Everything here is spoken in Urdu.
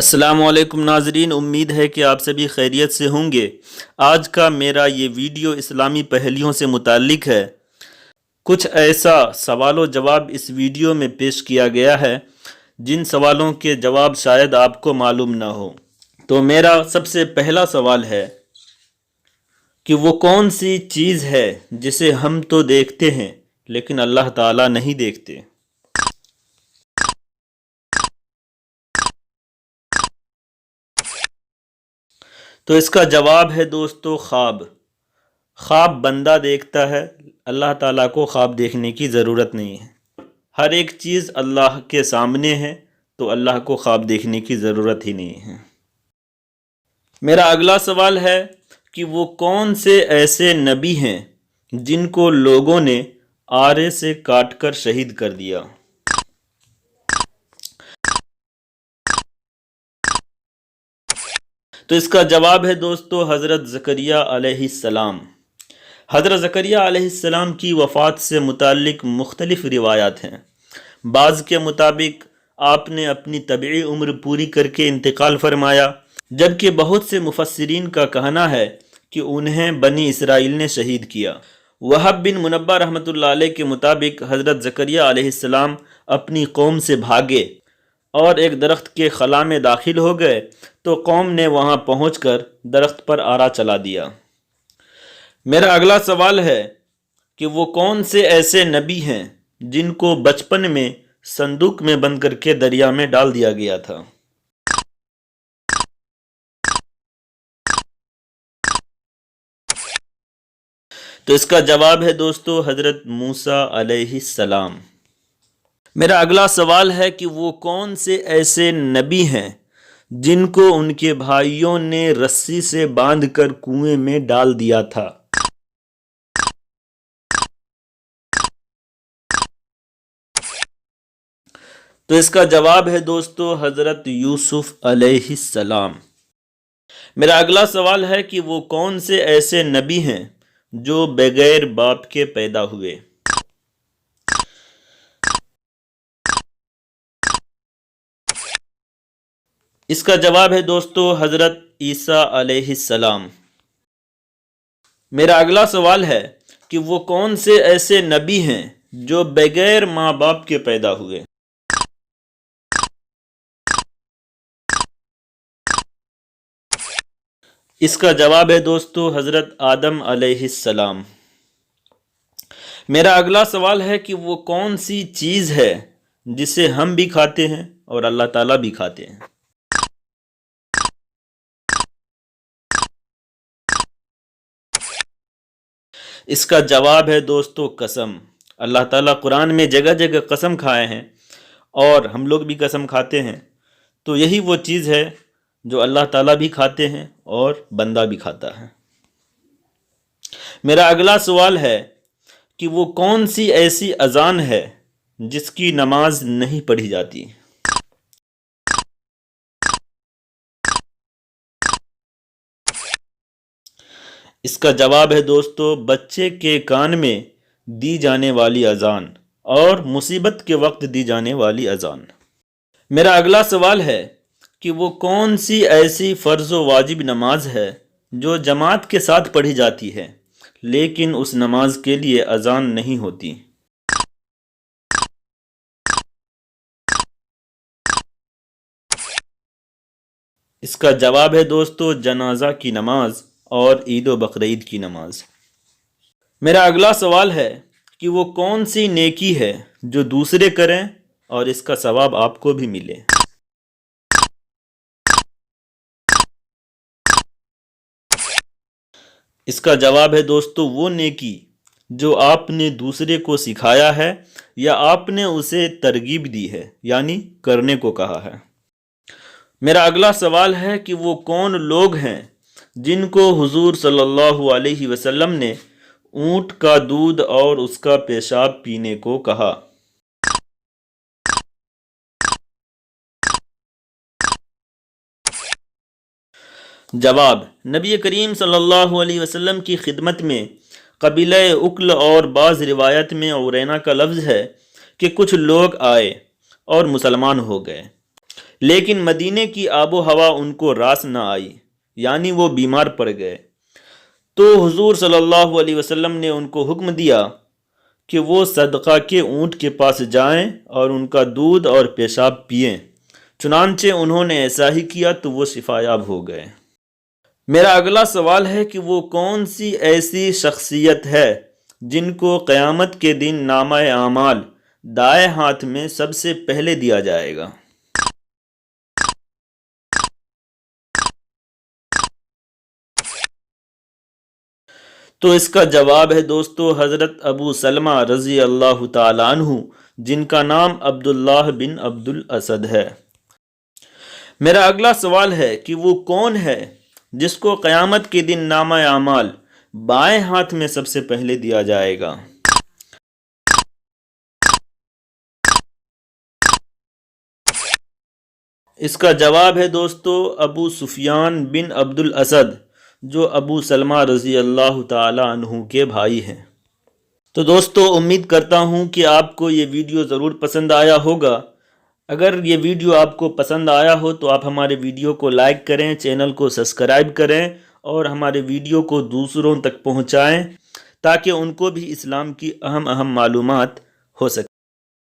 السلام علیکم ناظرین، امید ہے کہ آپ سبھی خیریت سے ہوں گے۔ آج کا میرا یہ ویڈیو اسلامی پہلیوں سے متعلق ہے۔ کچھ ایسا سوال و جواب اس ویڈیو میں پیش کیا گیا ہے جن سوالوں کے جواب شاید آپ کو معلوم نہ ہو۔ تو میرا سب سے پہلا سوال ہے کہ وہ کون سی چیز ہے جسے ہم تو دیکھتے ہیں لیکن اللہ تعالیٰ نہیں دیکھتے؟ تو اس کا جواب ہے دوستو خواب۔ خواب بندہ دیکھتا ہے، اللہ تعالیٰ کو خواب دیکھنے کی ضرورت نہیں ہے۔ ہر ایک چیز اللہ کے سامنے ہے تو اللہ کو خواب دیکھنے کی ضرورت ہی نہیں ہے۔ میرا اگلا سوال ہے کہ وہ کون سے ایسے نبی ہیں جن کو لوگوں نے آرے سے کاٹ کر شہید کر دیا؟ تو اس کا جواب ہے دوستو حضرت زکریا علیہ السلام۔ حضرت زکریا علیہ السلام کی وفات سے متعلق مختلف روایات ہیں۔ بعض کے مطابق آپ نے اپنی طبعی عمر پوری کر کے انتقال فرمایا، جبکہ بہت سے مفسرین کا کہنا ہے کہ انہیں بنی اسرائیل نے شہید کیا۔ وہب بن منبہ رحمۃ اللہ علیہ کے مطابق حضرت زکریا علیہ السلام اپنی قوم سے بھاگے اور ایک درخت کے خلا میں داخل ہو گئے تو قوم نے وہاں پہنچ کر درخت پر آرا چلا دیا۔ میرا اگلا سوال ہے کہ وہ کون سے ایسے نبی ہیں جن کو بچپن میں صندوق میں بند کر کے دریا میں ڈال دیا گیا تھا؟ تو اس کا جواب ہے دوستو حضرت موسیٰ علیہ السلام۔ میرا اگلا سوال ہے کہ وہ کون سے ایسے نبی ہیں جن کو ان کے بھائیوں نے رسی سے باندھ کر کنویں میں ڈال دیا تھا؟ تو اس کا جواب ہے دوستو حضرت یوسف علیہ السلام۔ میرا اگلا سوال ہے کہ وہ کون سے ایسے نبی ہیں جو بغیر باپ کے پیدا ہوئے؟ اس کا جواب ہے دوستو حضرت عیسیٰ علیہ السلام۔ میرا اگلا سوال ہے کہ وہ کون سے ایسے نبی ہیں جو بغیر ماں باپ کے پیدا ہوئے؟ اس کا جواب ہے دوستو حضرت آدم علیہ السلام۔ میرا اگلا سوال ہے کہ وہ کون سی چیز ہے جسے ہم بھی کھاتے ہیں اور اللہ تعالیٰ بھی کھاتے ہیں؟ اس کا جواب ہے دوستو قسم۔ اللہ تعالیٰ قرآن میں جگہ جگہ قسم کھائے ہیں اور ہم لوگ بھی قسم کھاتے ہیں، تو یہی وہ چیز ہے جو اللہ تعالیٰ بھی کھاتے ہیں اور بندہ بھی کھاتا ہے۔ میرا اگلا سوال ہے کہ وہ کون سی ایسی اذان ہے جس کی نماز نہیں پڑھی جاتی؟ اس کا جواب ہے دوستو بچے کے کان میں دی جانے والی اذان اور مصیبت کے وقت دی جانے والی اذان۔ میرا اگلا سوال ہے کہ وہ کون سی ایسی فرض و واجب نماز ہے جو جماعت کے ساتھ پڑھی جاتی ہے لیکن اس نماز کے لیے اذان نہیں ہوتی؟ اس کا جواب ہے دوستو جنازہ کی نماز اور عید و بقرعید کی نماز۔ میرا اگلا سوال ہے کہ وہ کون سی نیکی ہے جو دوسرے کریں اور اس کا ثواب آپ کو بھی ملے؟ اس کا جواب ہے دوستو وہ نیکی جو آپ نے دوسرے کو سکھایا ہے یا آپ نے اسے ترغیب دی ہے، یعنی کرنے کو کہا ہے۔ میرا اگلا سوال ہے کہ وہ کون لوگ ہیں جن کو حضور صلی اللہ علیہ وسلم نے اونٹ کا دودھ اور اس کا پیشاب پینے کو کہا؟ جواب: نبی کریم صلی اللہ علیہ وسلم کی خدمت میں قبیلہ اکل اور بعض روایت میں اورینا کا لفظ ہے کہ کچھ لوگ آئے اور مسلمان ہو گئے، لیکن مدینے کی آب و ہوا ان کو راس نہ آئی، یعنی وہ بیمار پڑ گئے۔ تو حضور صلی اللہ علیہ وسلم نے ان کو حکم دیا کہ وہ صدقہ کے اونٹ کے پاس جائیں اور ان کا دودھ اور پیشاب پئیں۔ چنانچہ انہوں نے ایسا ہی کیا تو وہ شفایاب ہو گئے۔ میرا اگلا سوال ہے کہ وہ کون سی ایسی شخصیت ہے جن کو قیامت کے دن نامہ اعمال دائیں ہاتھ میں سب سے پہلے دیا جائے گا؟ تو اس کا جواب ہے دوستو حضرت ابو سلمہ رضی اللہ تعالیٰ عنہ، جن کا نام عبداللہ بن عبد الاسد ہے۔ میرا اگلا سوال ہے کہ وہ کون ہے جس کو قیامت کے دن نامہ اعمال بائیں ہاتھ میں سب سے پہلے دیا جائے گا؟ اس کا جواب ہے دوستو ابو سفیان بن عبد الاسد، جو ابو سلمہ رضی اللہ تعالی عنہ کے بھائی ہیں۔ تو دوستو امید کرتا ہوں کہ آپ کو یہ ویڈیو ضرور پسند آیا ہوگا۔ اگر یہ ویڈیو آپ کو پسند آیا ہو تو آپ ہمارے ویڈیو کو لائک کریں، چینل کو سبسکرائب کریں اور ہمارے ویڈیو کو دوسروں تک پہنچائیں تاکہ ان کو بھی اسلام کی اہم معلومات ہو سکے۔